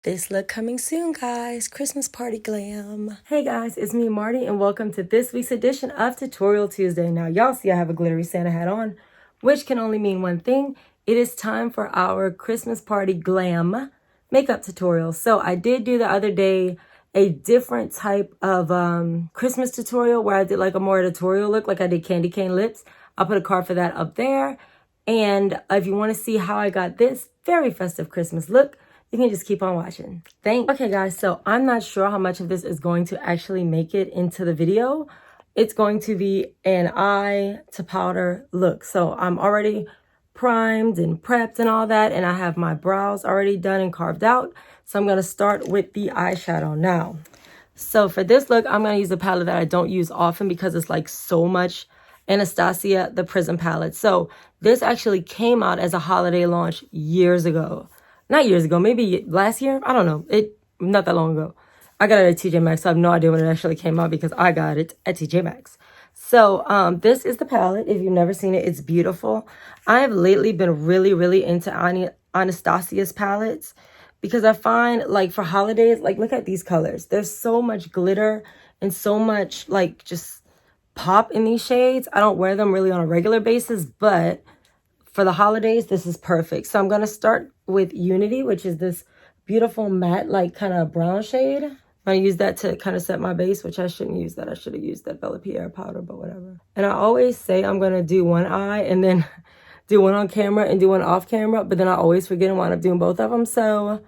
This look coming soon, guys. Christmas party glam. Hey guys, it's me, Marty, and welcome to this week's edition of Tutorial Tuesday. Now, y'all see I have a glittery Santa hat on, which can only mean one thing. It is time for our Christmas party glam makeup tutorial. So I did do the other day a different type of Christmas tutorial where I did like a more editorial look, like I did candy cane lips. I'll put a card for that up there. And if you want to see how I got this very festive Christmas look, you can just keep on watching. Thanks. Okay, guys, so I'm not sure how much of this is going to actually make it into the video. It's going to be an eye to powder look. So I'm already primed and prepped and all that, and I have my brows already done and carved out. So I'm going to start with the eyeshadow now. So for this look, I'm going to use a palette that I don't use often because it's like so much Anastasia, the Prism palette. So this actually came out as a holiday launch years ago. Not years ago, maybe last year. I don't know. Not that long ago. I got it at TJ Maxx. So I have no idea when it actually came out because I got it at TJ Maxx. So this is the palette. If you've never seen it, it's beautiful. I have lately been really into Anastasia's palettes because I find like for holidays, like look at these colors. There's so much glitter and so much like just pop in these shades. I don't wear them really on a regular basis, but for the holidays, this is perfect. So I'm going to start with Unity, which is this beautiful matte, like kind of brown shade. I'm going to use that to kind of set my base, which I shouldn't use that. I should have used that Bella Pierre powder, but whatever. And I always say I'm going to do one eye and then do one on camera and do one off camera, but then I always forget and wind up doing both of them. So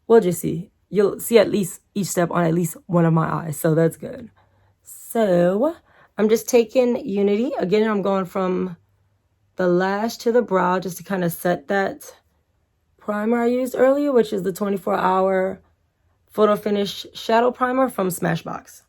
we'll just see. You'll see at least each step on at least one of my eyes. So that's good. So I'm just taking Unity. Again, I'm going from the lash to the brow just to kind of set that primer I used earlier, which is the 24-hour photo finish shadow primer from Smashbox.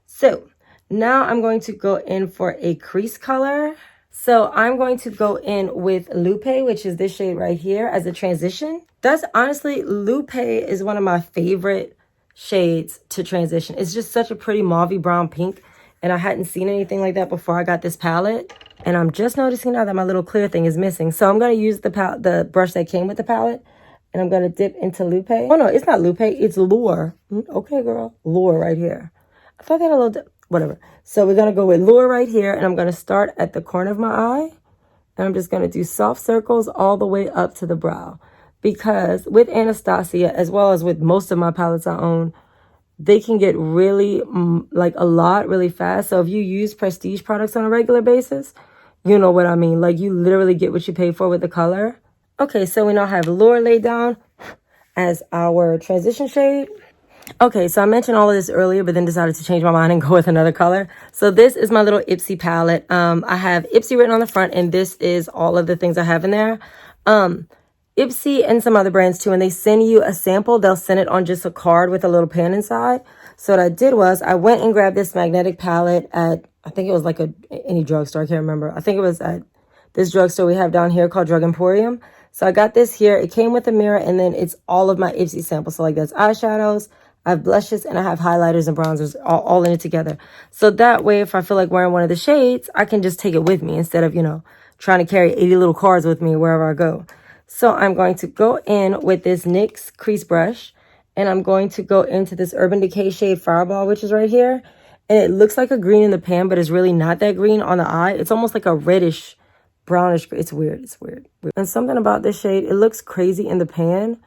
So now I'm going to go in for a crease color. So I'm going to go in with Lupe, which is this shade right here as a transition. That's honestly, Lupe is one of my favorite shades to transition. It's just such a pretty mauvey brown pink, and I hadn't seen anything like that before I got this palette. And I'm just noticing now that my little clear thing is missing. So I'm going to use the brush that came with the palette. And I'm going to dip into Lupe. Oh, no, it's not Lupe. It's Lure. Okay, girl. Lure right here. I thought they had a little... Whatever. So we're going to go with Lure right here. And I'm going to start at the corner of my eye. And I'm just going to do soft circles all the way up to the brow. Because with Anastasia, as well as with most of my palettes I own, they can get really, like a lot really fast. So if you use prestige products on a regular basis, you know what I mean. Like you literally get what you pay for with the color. Okay, so we now have Lure laid down as our transition shade. Okay, so I mentioned all of this earlier, but then decided to change my mind and go with another color. So this is my little Ipsy palette. I have Ipsy written on the front, and this is all of the things I have in there. Ipsy and some other brands too, when they send you a sample, they'll send it on just a card with a little pen inside. So what I did was I went and grabbed this magnetic palette at, I think it was like any drugstore, I can't remember. I think it was at this drugstore we have down here called Drug Emporium. So I got this here. It came with a mirror, and then it's all of my Ipsy samples. So like that's eyeshadows, I have blushes, and I have highlighters and bronzers all in it together. So that way, if I feel like wearing one of the shades, I can just take it with me instead of, trying to carry 80 little cards with me wherever I go. So I'm going to go in with this NYX crease brush, and I'm going to go into this Urban Decay shade Fireball, which is right here. And it looks like a green in the pan, but it's really not that green on the eye. It's almost like a reddish, brownish. It's weird. It's weird. And something about this shade, it looks crazy in the pan,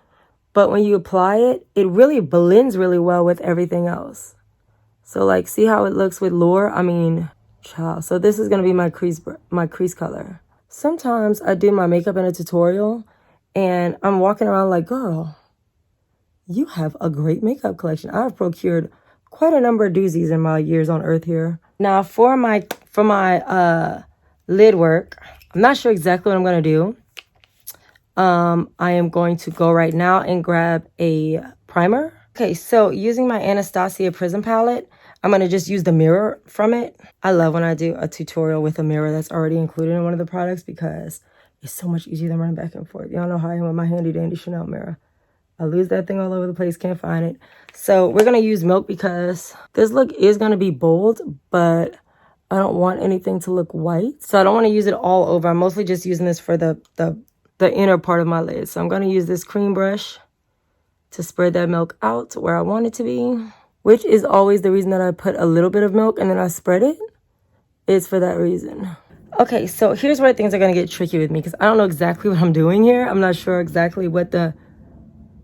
but when you apply it, it really blends really well with everything else. So like, see how it looks with Lure? I mean, child. So this is going to be my crease color. Sometimes I do my makeup in a tutorial and I'm walking around like, girl, you have a great makeup collection. I've procured quite a number of doozies in my years on earth here. Now for my lid work, I'm not sure exactly what I'm going to do. I am going to go right now and grab a primer. Okay, so using my Anastasia Prism palette, I'm going to just use the mirror from it. I love when I do a tutorial with a mirror that's already included in one of the products because it's so much easier than running back and forth. Y'all know how I am with my handy dandy Chanel mirror. I lose that thing all over the place, can't find it. So we're going to use Milk because this look is going to be bold, but I don't want anything to look white. So I don't want to use it all over. I'm mostly just using this for the inner part of my lid. So I'm going to use this cream brush to spread that milk out to where I want it to be, which is always the reason that I put a little bit of milk and then I spread it. It's for that reason. Okay, so here's where things are going to get tricky with me because I don't know exactly what I'm doing here. I'm not sure exactly what the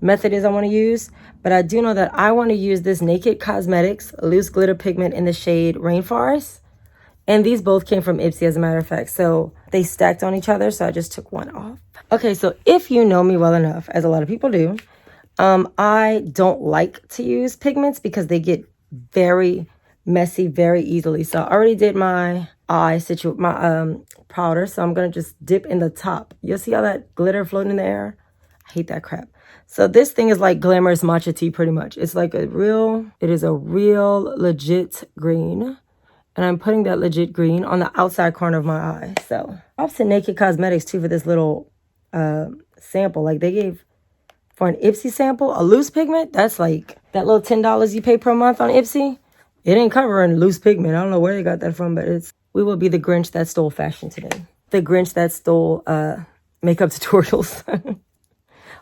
method is I want to use, but I do know that I want to use this Naked Cosmetics loose glitter pigment in the shade Rainforest. And these both came from Ipsy, as a matter of fact. So they stacked on each other, so I just took one off. Okay, so if you know me well enough, as a lot of people do, I don't like to use pigments because they get very messy very easily. So I already did my powder, so I'm going to just dip in the top. You'll see all that glitter floating in the air? I hate that crap. So this thing is like glamorous matcha tea pretty much. It's like it is a real legit green. And I'm putting that legit green on the outside corner of my eye. So props to Naked Cosmetics too for this little sample. Like they gave, for an Ipsy sample, a loose pigment. That's like that little $10 you pay per month on Ipsy. It ain't covering loose pigment. I don't know where they got that from, but we will be the Grinch that stole fashion today. The Grinch that stole makeup tutorials.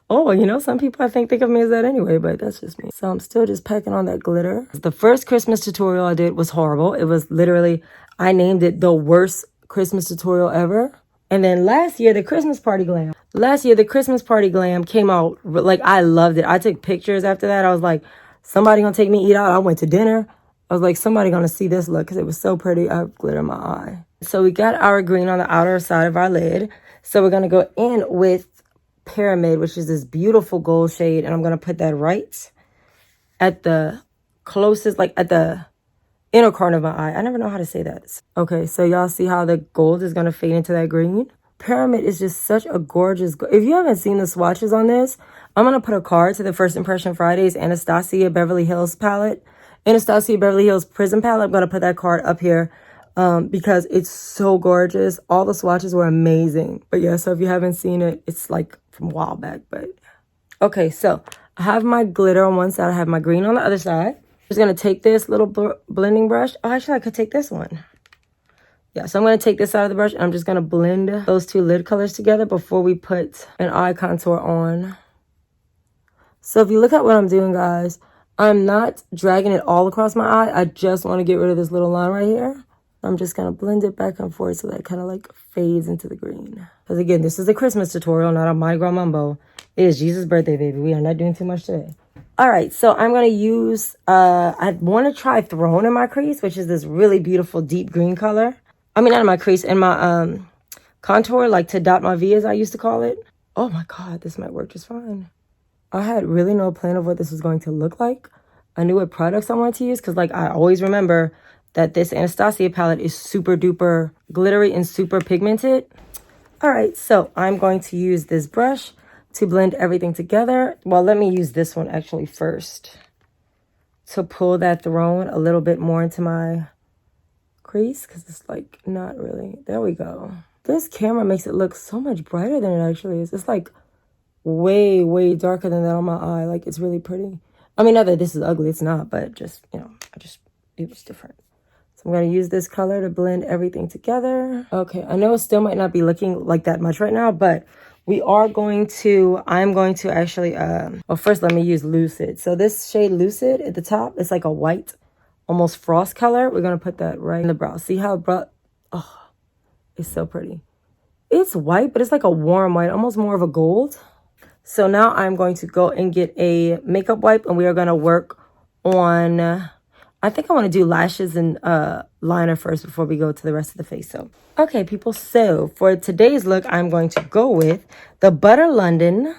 Oh, you know, some people I think of me as that anyway, but that's just me. So I'm still just packing on that glitter. The first Christmas tutorial I did was horrible. It was literally, I named it the worst Christmas tutorial ever. And then last year, the Christmas Party Glam came out, like I loved it. I took pictures after that. I was like, somebody gonna take me eat out. I went to dinner. I was like, somebody gonna see this look because it was so pretty. I have glitter in my eye. So we got our green on the outer side of our lid. So we're gonna go in with Pyramid, which is this beautiful gold shade, and I'm gonna put that right at the closest, like at the inner corner of my eye. I never know how to say that. Okay, so y'all see how the gold is gonna fade into that green? Pyramid is just such a gorgeous if you haven't seen the swatches on this, I'm gonna put a card to the First Impression Fridays Anastasia Beverly Hills palette, Anastasia Beverly Hills Prism palette. I'm gonna put that card up here because it's so gorgeous. All the swatches were amazing. But yeah, so if you haven't seen it, it's like from a while back. But okay, so I have my glitter on one side. I have my green on the other side. I'm just going to take this little blending brush. Oh, actually, I could take this one. Yeah, so I'm going to take this out of the brush, and I'm just going to blend those two lid colors together before we put an eye contour on. So if you look at what I'm doing, guys, I'm not dragging it all across my eye. I just want to get rid of this little line right here. I'm just going to blend it back and forth so that it kind of like fades into the green. Because again, this is a Christmas tutorial, not a Mardi Gras Mumbo. It is Jesus' birthday, baby. We are not doing too much today. All right, so I'm going to use, I want to try Throne in my crease, which is this really beautiful deep green color. I mean, not in my crease, in my contour, like to dot my V, as I used to call it. Oh my God, this might work just fine. I had really no plan of what this was going to look like. I knew what products I wanted to use because like I always remember that this Anastasia palette is super duper glittery and super pigmented. All right, so I'm going to use this brush to blend everything together. Well, let me use this one actually first to pull that Throne a little bit more into my crease because it's like not really. There we go. This camera makes it look so much brighter than it actually is. It's like way, way darker than that on my eye. Like it's really pretty. I mean, not that this is ugly, it's not, but just, you know, it was different. I'm going to use this color to blend everything together. Okay, I know it still might not be looking like that much right now, but I'm going to actually, well, first let me use Lucid. So this shade Lucid at the top, it's like a white, almost frost color. We're going to put that right in the brow. See how oh, it's so pretty. It's white, but it's like a warm white, almost more of a gold. So now I'm going to go and get a makeup wipe, and we are going to work on... I think I want to do lashes and liner first before we go to the rest of the face. So, okay, people. So for today's look, I'm going to go with the Butter London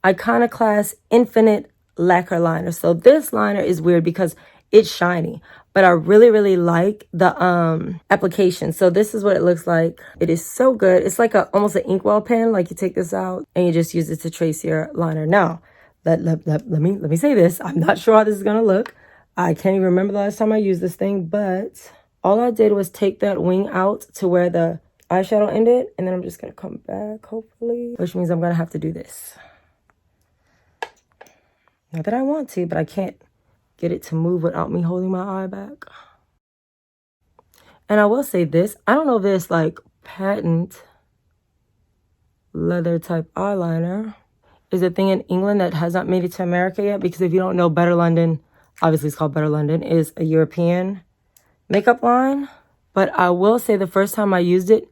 Iconoclast Infinite Lacquer Liner. So this liner is weird because it's shiny, but I really, really like the application. So this is what it looks like. It is so good. It's like almost an inkwell pen. Like you take this out and you just use it to trace your liner. Now, let me say this. I'm not sure how this is going to look. I can't even remember the last time I used this thing, but all I did was take that wing out to where the eyeshadow ended, and then I'm just going to come back, hopefully, which means I'm going to have to do this. Not that I want to, but I can't get it to move without me holding my eye back. And I will say this, I don't know if there's like patent leather type eyeliner. is a thing in England that has not made it to America yet. Because if you don't know, Better London, obviously it's called Better London, is a European makeup line. But I will say the first time I used it,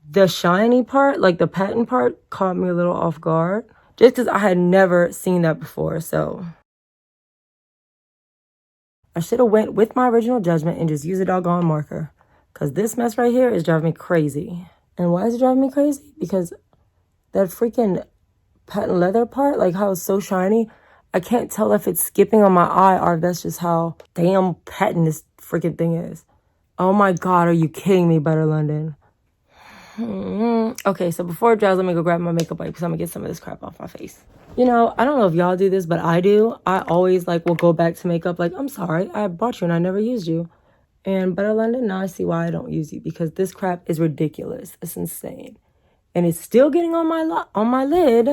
the shiny part, like the patent part, caught me a little off guard. Just because I had never seen that before. So I should have went with my original judgment and just used a doggone marker. Because this mess right here is driving me crazy. And why is it driving me crazy? Because that freaking patent leather part, like how it's so shiny, I can't tell if it's skipping on my eye or if that's just how damn patent this freaking thing is. Oh my God, are you kidding me, Better London? Okay, so before it dries, let me go grab my makeup wipe because I'm gonna get some of this crap off my face. You know, I don't know if y'all do this, but I do. I always will go back to makeup like, I'm sorry, I bought you and I never used you. And Better London, now I see why I don't use you, because this crap is ridiculous. It's insane. And it's still getting on my lid.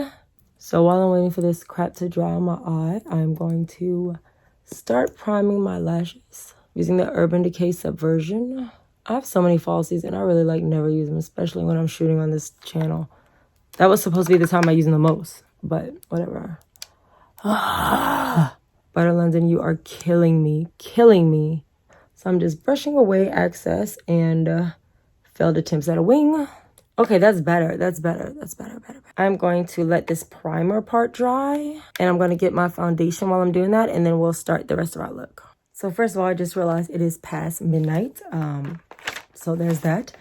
So while I'm waiting for this crap to dry on my eye, I'm going to start priming my lashes using the Urban Decay Subversion. I have so many falsies and I really never use them, especially when I'm shooting on this channel. That was supposed to be the time I use them the most, but whatever. Better London, you are killing me. So I'm just brushing away excess and failed attempts at a wing. Okay, that's better. I'm going to let this primer part dry, and I'm going to get my foundation while I'm doing that, and then we'll start the rest of our look. So first of all, I just realized it is past midnight. So there's that.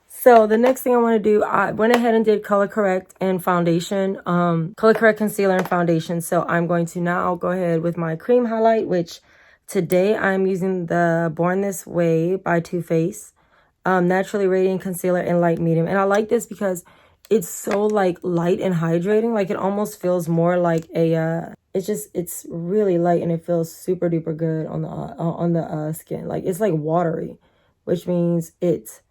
So the next thing I want to do, I went ahead and did color correct and foundation, color correct concealer and foundation. So I'm going to now go ahead with my cream highlight, which today I'm using the Born This Way by Too Faced. Naturally Radiant Concealer in Light Medium. And I like this because it's so light and hydrating. It almost feels more like a, it's really light and it feels super duper good on the skin. It's watery, which means it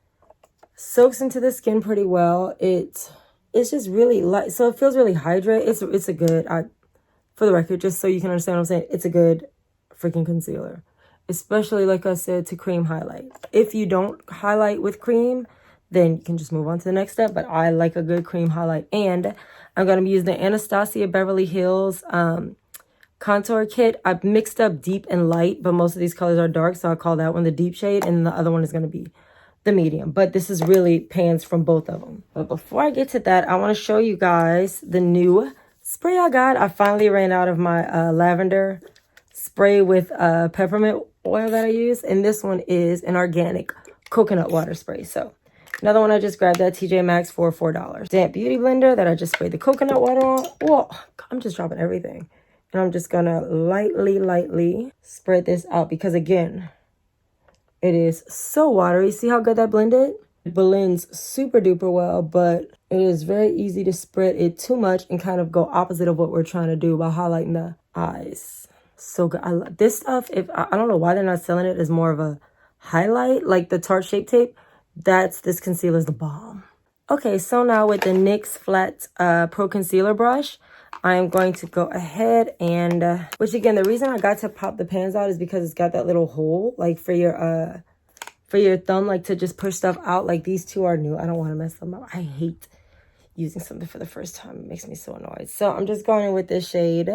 soaks into the skin pretty well. It's just really light. So it feels really hydrated. It's a good, for the record, just so you can understand what I'm saying, it's a good freaking concealer. Especially, like I said, to cream highlight. If you don't highlight with cream, then you can just move on to the next step. But I like a good cream highlight. And I'm going to be using the Anastasia Beverly Hills contour kit. I've mixed up deep and light, but most of these colors are dark. So I'll call that one the deep shade. And the other one is going to be the medium. But this is really pans from both of them. But before I get to that, I want to show you guys the new spray I got. I finally ran out of my lavender spray with peppermint oil that I use, and this one is an organic coconut water spray. So another one I just grabbed at TJ Maxx for $4. Damp beauty blender that I just sprayed the coconut water on. Whoa, I'm just dropping everything, and I'm just gonna lightly spread this out because again, it is so watery. See how good that blended? It blends super duper well, but it is very easy to spread it too much and kind of go opposite of what we're trying to do by highlighting the eyes. So good. I love this stuff. If I don't know why they're not selling it as more of a highlight, like the Tarte Shape Tape. This concealer is the bomb. Okay, so now with the NYX Flat Pro Concealer Brush, I'm going to go ahead and, which again, the reason I got to pop the pans out is because it's got that little hole, for your thumb, to just push stuff out. These two are new. I don't want to mess them up. I hate using something for the first time. It makes me so annoyed. So I'm just going in with this shade.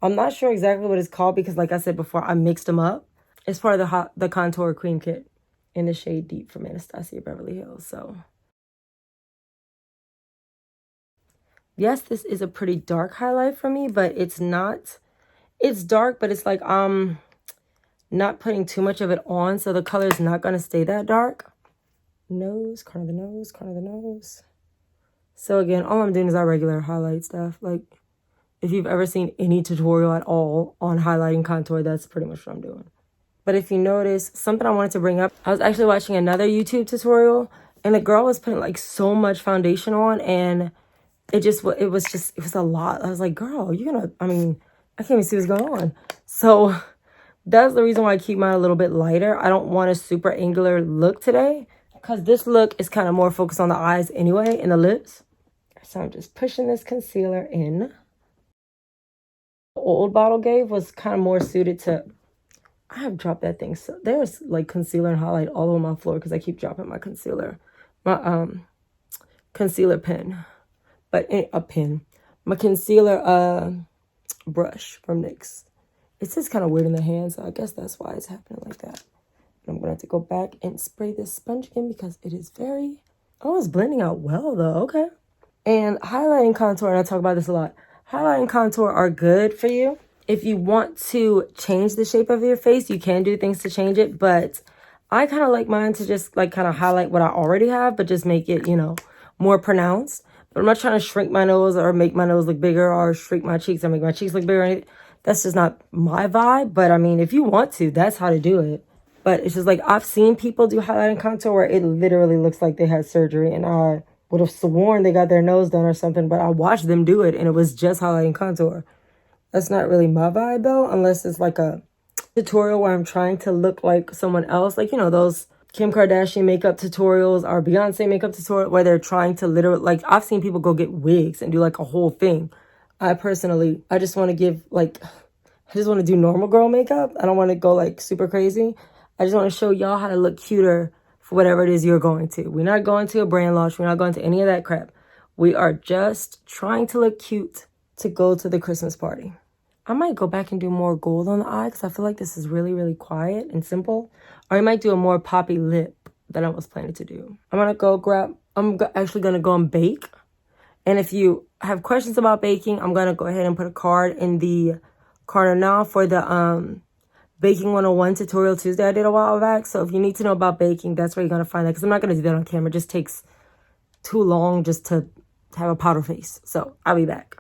I'm not sure exactly what it's called because, like I said before, I mixed them up. It's part of the contour cream kit in the shade Deep from Anastasia Beverly Hills. So, yes, this is a pretty dark highlight for me, but it's not. It's dark, but it's not putting too much of it on, so the color is not going to stay that dark. Nose, corner of the nose. So again, all I'm doing is our regular highlight stuff. If you've ever seen any tutorial at all on highlighting contour, that's pretty much what I'm doing. But if you notice, something I wanted to bring up, I was actually watching another YouTube tutorial, and the girl was putting so much foundation on, and it was a lot. I was like, girl, I can't even see what's going on. So that's the reason why I keep mine a little bit lighter. I don't want a super angular look today, because this look is kind of more focused on the eyes anyway, and the lips. So I'm just pushing this concealer in. Old bottle gave was kind of more suited to, I have dropped that thing, so there's concealer and highlight all over my floor because I keep dropping my concealer pen. but a pen. My concealer brush from NYX. It's just kind of weird in the hand, so I guess that's why it's happening like that. I'm going to have to go back and spray this sponge again because it is very... Oh, it's blending out well, though. Okay. And highlight and contour, and I talk about this a lot. Highlight and contour are good for you. If you want to change the shape of your face, you can do things to change it, but I kind of like mine to just like kind of highlight what I already have, but just make it, you know, more pronounced. But I'm not trying to shrink my nose or make my nose look bigger or shrink my cheeks or make my cheeks look bigger or anything. That's just not my vibe. But I mean, if you want to, that's how to do it. But it's just like I've seen people do highlight and contour where it literally looks like they had surgery. And I would have sworn they got their nose done or something. But I watched them do it and it was just highlight and contour. That's not really my vibe though, unless it's like a tutorial where I'm trying to look like someone else. Like, you know, those Kim Kardashian makeup tutorials or Beyonce makeup tutorial where they're trying to literally, like, I've seen people go get wigs and do like a whole thing. I just want to give like, I just want to do normal girl makeup. I don't want to go like super crazy. I just want to show y'all how to look cuter for whatever it is you're going to. We're not going to a brand launch. We're not going to any of that crap. We are just trying to look cute to go to the Christmas party. I might go back and do more gold on the eye because I feel like this is really, really quiet and simple. Or I might do a more poppy lip than I was planning to do. I'm actually going to go and bake. And if you have questions about baking, I'm going to go ahead and put a card in the corner now for the Baking 101 Tutorial Tuesday I did a while back. So if you need to know about baking, that's where you're going to find that. Because I'm not going to do that on camera. It just takes too long just to have a powder face. So I'll be back.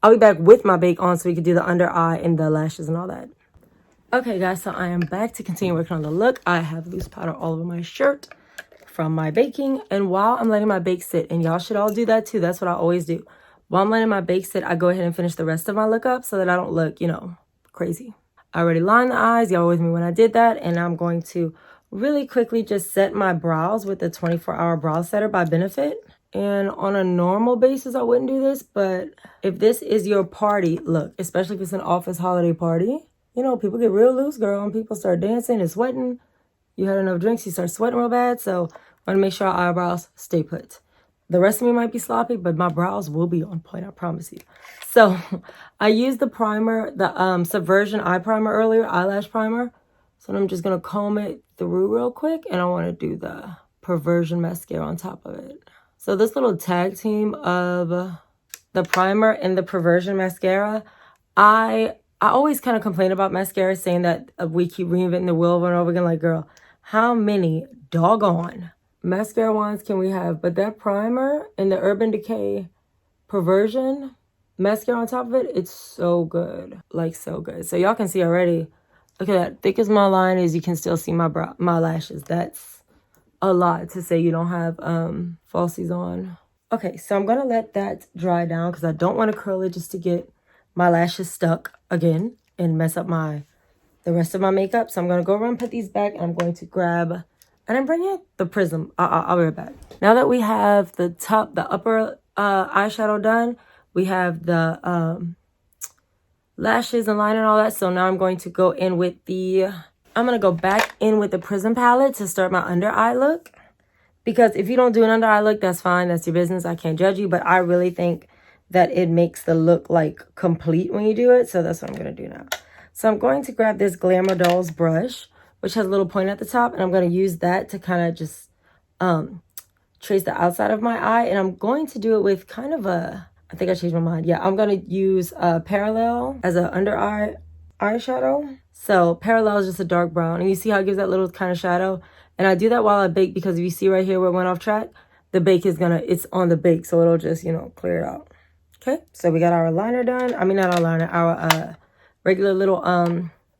I'll be back with my bake on so we can do the under eye and the lashes and all that. Okay, guys, so I am back to continue working on the look. I have loose powder all over my shirt from my baking. And while I'm letting my bake sit, and y'all should all do that too. That's what I always do. While I'm letting my bake sit, I go ahead and finish the rest of my look up so that I don't look, you know, crazy. I already lined the eyes. Y'all were with me when I did that. And I'm going to really quickly just set my brows with the 24-hour brow setter by Benefit. And on a normal basis, I wouldn't do this, but if this is your party look, especially if it's an office holiday party, you know, people get real loose, girl, and people start dancing and sweating. You had enough drinks, you start sweating real bad, so I want to make sure our eyebrows stay put. The rest of me might be sloppy, but my brows will be on point, I promise you. So I used the primer, the Subversion eye primer earlier, eyelash primer. So I'm just going to comb it through real quick, and I want to do the Perversion mascara on top of it. So this little tag team of the primer and the Perversion mascara, I always kind of complain about mascara saying that we keep reinventing the wheel over and over again. Like, girl, how many doggone mascara wands can we have? But that primer and the Urban Decay Perversion mascara on top of it, it's so good. Like, so good. So y'all can see already, look at that. Thick as my line is, you can still see my lashes. That's a lot to say you don't have falsies on. Okay, so I'm gonna let that dry down because I don't want to curl it just to get my lashes stuck again and mess up the rest of my makeup. So I'm gonna go around and put these back, and I'm going to grab, I didn't bring it, the Prism. I'll be right back. Now that we have the upper eyeshadow done, we have the lashes and line and all that. So now I'm going to go in with I'm going to go back in with the Prism palette to start my under eye look. Because if you don't do an under eye look, that's fine. That's your business. I can't judge you. But I really think that it makes the look like complete when you do it. So that's what I'm going to do now. So I'm going to grab this Glamour Dolls brush, which has a little point at the top. And I'm going to use that to kind of just trace the outside of my eye. And I'm going to do it with kind of I think I changed my mind. Yeah, I'm going to use Parallel as an under eye eyeshadow. So Parallel is just a dark brown, and you see how it gives that little kind of shadow. And I do that while I bake because if you see right here where it went off track, the bake is it's on the bake, so it'll just, you know, clear it out. Okay, so we got our liner done. I mean, not our liner, our regular little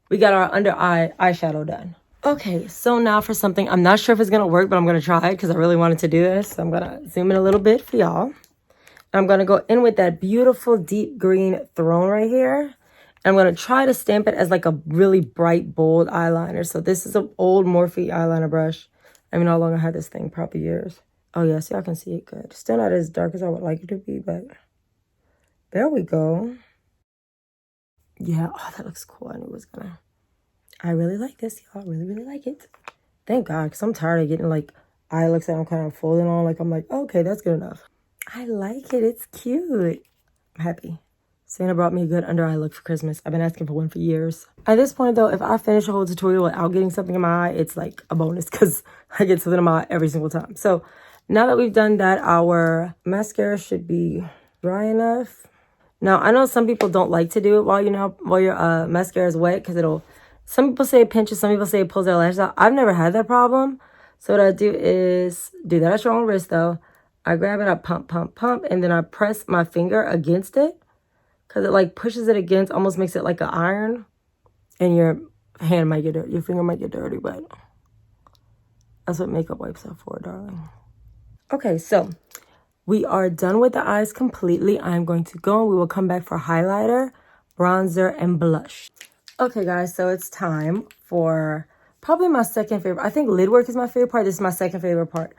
we got our under eye eyeshadow done. Okay, so now for something I'm not sure if it's gonna work, but I'm gonna try it because I really wanted to do this. So I'm gonna zoom in a little bit for y'all. I'm gonna go in with that beautiful deep green Throne right here. I'm going to try to stamp it as like a really bright, bold eyeliner. So this is an old Morphe eyeliner brush. I mean, how long I had this thing? Probably years. Oh, yes, y'all can see it good. Still not as dark as I would like it to be, but there we go. Yeah, oh, that looks cool. I knew it was going to. I really like this, y'all. Really, really like it. Thank God, because I'm tired of getting like eye looks that I'm kind of folding on. Like, I'm like, okay, that's good enough. I like it. It's cute. I'm happy. Santa brought me a good under eye look for Christmas. I've been asking for one for years. At this point, though, if I finish a whole tutorial without getting something in my eye, it's like a bonus because I get something in my eye every single time. So now that we've done that, our mascara should be dry enough. Now, I know some people don't like to do it while your mascara is wet because some people say it pinches, some people say it pulls their lashes out. I've never had that problem. So what I do is do that at your own risk, though. I grab it, I pump, pump, pump, and then I press my finger against it. Because it like pushes it against, almost makes it like an iron. And your hand might get dirty. Your finger might get dirty, but that's what makeup wipes are for, darling. Okay, so we are done with the eyes completely. I'm going to go and we will come back for highlighter, bronzer, and blush. Okay, guys, so it's time for probably my second favorite. I think lid work is my favorite part. This is my second favorite part.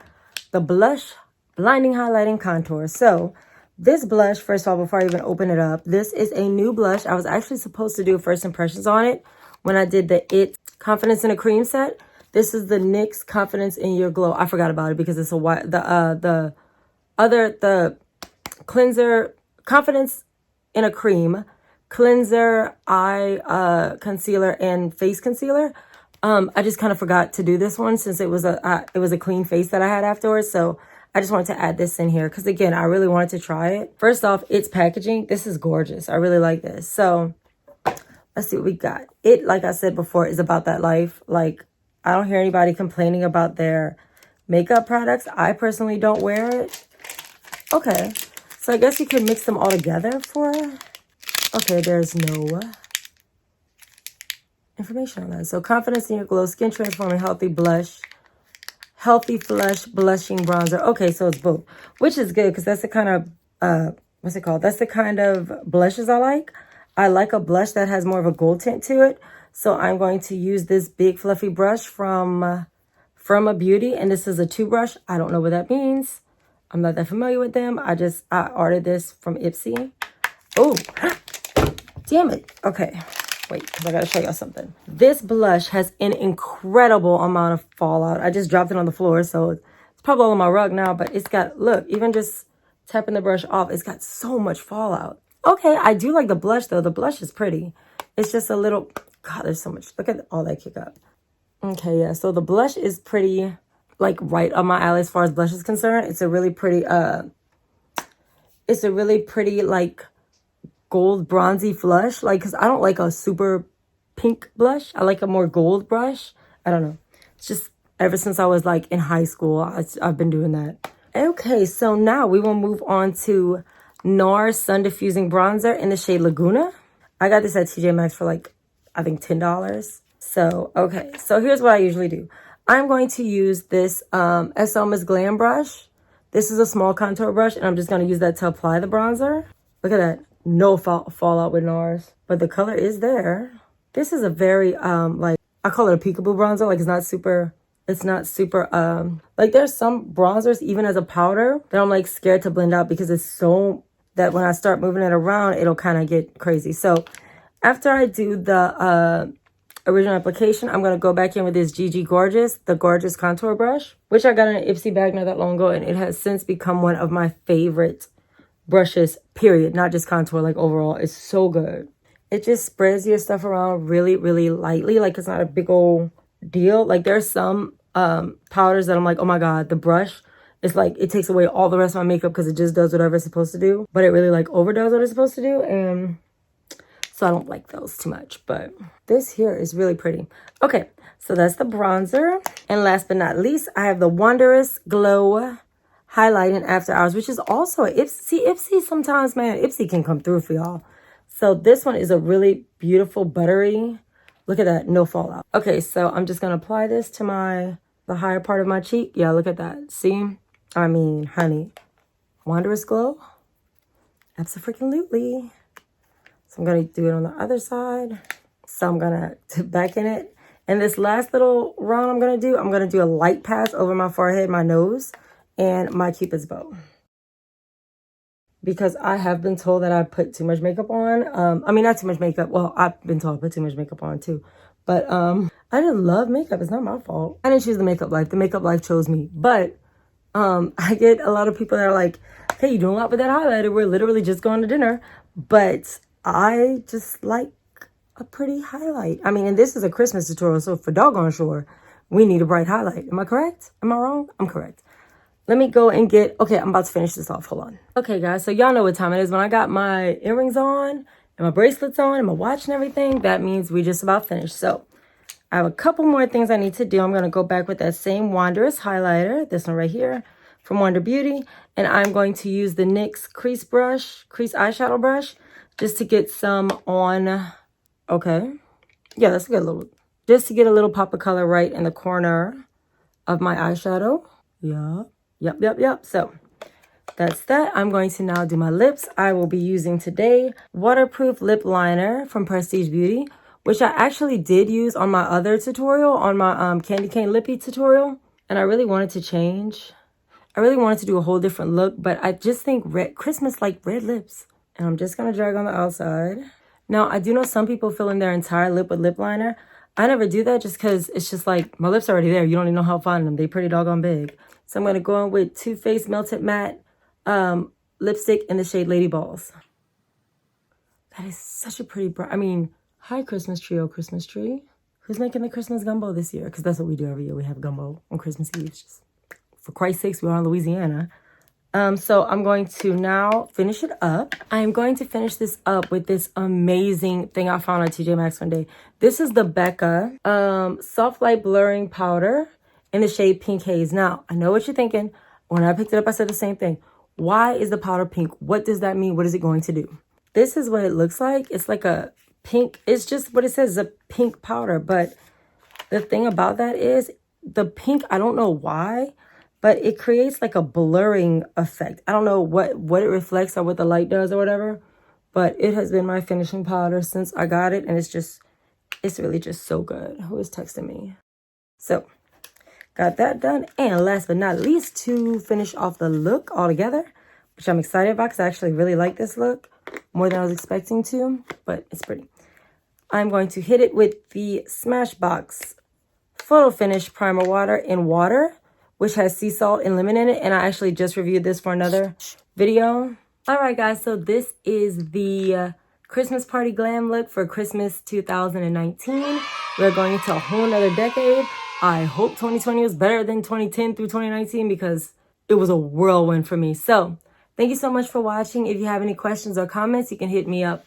The blush, blinding, highlighting, contour. So this blush, first of all, before I even open it up, this is a new blush. I was actually supposed to do first impressions on it when I did the It Confidence in a Cream set. This is the NYX Confidence in Your Glow. I forgot about it because it's the cleanser, Confidence in a Cream, cleanser, eye concealer, and face concealer. I just kind of forgot to do this one since it was a clean face that I had afterwards. So I just wanted to add this in here because, again, I really wanted to try it. First off, its packaging. This is gorgeous. I really like this. So let's see what we got. It, like I said before, is about that life. Like, I don't hear anybody complaining about their makeup products. I personally don't wear it. Okay. So I guess you could mix them all together for... Okay, there's no information on that. So Confidence in Your Glow, Skin Transforming Healthy Blush. Healthy Flush Blushing Bronzer. Okay, so it's both, which is good because that's the kind of, what's it called? That's the kind of blushes I like. I like a blush that has more of a gold tint to it. So I'm going to use this big fluffy brush from a Beauty. And this is a 2 brush. I don't know what that means. I'm not that familiar with them. I ordered this from Ipsy. Oh, damn it. Okay. Wait, because I got to show y'all something. This blush has an incredible amount of fallout. I just dropped it on the floor, so it's probably all on my rug now, but it's got, look, even just tapping the brush off, it's got so much fallout. Okay, I do like the blush, though. The blush is pretty. It's just a little, God, there's so much. Look at all that kick up. Okay, yeah, so the blush is pretty, like, right on my alley as far as blush is concerned. It's a really pretty, like, gold bronzy flush, like, because I don't like a super pink blush. I like a more gold brush. I don't know, it's just ever since I was like in high school, I've been doing that. Okay, so now we will move on to NARS Sun Diffusing Bronzer in the shade Laguna. I got this at TJ Maxx for like, I think $10. So okay, so here's what I usually do. I'm going to use this Miss Glam brush. This is a small contour brush, and I'm just going to use that to apply the bronzer. Look at that. No fallout with NARS, but the color is there. This is a very like, I call it a peekaboo bronzer. Like, it's not super like, there's some bronzers even as a powder that I'm like scared to blend out because it's so that when I start moving it around, it'll kind of get crazy. So after I do the original application, I'm going to go back in with this GG Gorgeous, the Gorgeous Contour Brush, which I got in an Ipsy bag not that long ago, and it has since become one of my favorite brushes, period. Not just contour, like overall. It's so good. It just spreads your stuff around really, really lightly. Like, it's not a big old deal. Like, there's some powders that I'm like, oh my God, the brush is like, it takes away all the rest of my makeup because it just does whatever it's supposed to do. But it really like overdoes what it's supposed to do. And so I don't like those too much. But this here is really pretty. Okay, so that's the bronzer. And last but not least, I have the Wondrous Glow Highlighting After Hours, which is also a Ipsy. See, Ipsy sometimes, man, Ipsy can come through for y'all. So this one is a really beautiful buttery. Look at that, no fallout. Okay, so I'm just gonna apply this to the higher part of my cheek. Yeah, look at that. See? I mean, honey, Wondrous Glow. Abso-freaking-lutely. So I'm gonna do it on the other side. So I'm gonna dip back in it. And this last little round I'm gonna do a light pass over my forehead, my nose, and my Cupid's bow. Because I have been told that I put too much makeup on. I mean, not too much makeup. Well, I've been told I put too much makeup on too. But I didn't love makeup. It's not my fault. I didn't choose the makeup life. The makeup life chose me. But I get a lot of people that are like, hey, you doing a lot with that highlighter. We're literally just going to dinner. But I just like a pretty highlight. I mean, and this is a Christmas tutorial, so for doggone sure, we need a bright highlight. Am I correct? Am I wrong? I'm correct. Let me go and get, okay, I'm about to finish this off. Hold on. Okay, guys, so y'all know what time it is. When I got my earrings on and my bracelets on and my watch and everything, that means we just about finished. So I have a couple more things I need to do. I'm going to go back with that same Wanderous highlighter, this one right here from Wander Beauty. And I'm going to use the NYX crease eyeshadow brush, just to get some on. Okay. Yeah, let's get a little, just to get a little pop of color right in the corner of my eyeshadow. Yeah. Yep. So that's that. I'm going to now do my lips. I will be using today waterproof lip liner from Prestige Beauty, which I actually did use on my other tutorial, on my Candy Cane Lippy tutorial. And I really wanted to change. I really wanted to do a whole different look, but I just think Christmas like red lips. And I'm just going to drag on the outside. Now, I do know some people fill in their entire lip with lip liner. I never do that just because it's just like, my lips are already there. You don't even know how to find them. They pretty doggone big. So I'm going to go in with Too Faced Melted Matte lipstick in the shade Lady Balls. That is such a pretty bright. I mean, hi, Christmas tree, oh Christmas tree. Who's making the Christmas gumbo this year? Because that's what we do every year. We have gumbo on Christmas Eve. Just, for Christ's sakes, we're in Louisiana. So I'm going to now finish it up. I'm going to finish this up with this amazing thing I found on TJ Maxx one day. This is the Becca Soft Light Blurring Powder in the shade Pink Haze. Now, I know what you're thinking. When I picked it up, I said the same thing. Why is the powder pink? What does that mean? What is it going to do? This is what it looks like. It's like a pink. It's just what it says, a pink powder. But the thing about that is the pink, I don't know why, but it creates like a blurring effect. I don't know what it reflects or what the light does or whatever, but it has been my finishing powder since I got it. And it's really just so good. Who is texting me? So got that done. And last but not least, to finish off the look altogether, which I'm excited about because I actually really like this look more than I was expecting to, but it's pretty. I'm going to hit it with the Smashbox Photo Finish Primer Water in water, which has sea salt and lemon in it. And I actually just reviewed this for another video. All right, guys. So this is the Christmas Party Glam look for Christmas 2019. We're going into a whole nother decade. I hope 2020 was better than 2010 through 2019 because it was a whirlwind for me. So thank you so much for watching. If you have any questions or comments, you can hit me up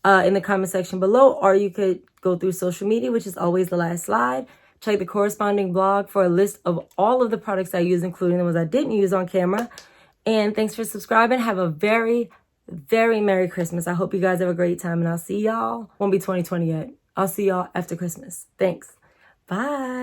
in the comment section below, or you could go through social media, which is always the last slide. Check the corresponding blog for a list of all of the products I use, including the ones I didn't use on camera. And thanks for subscribing. Have a very, very Merry Christmas. I hope you guys have a great time, and I'll see y'all. Won't be 2020 yet. I'll see y'all after Christmas. Thanks. Bye.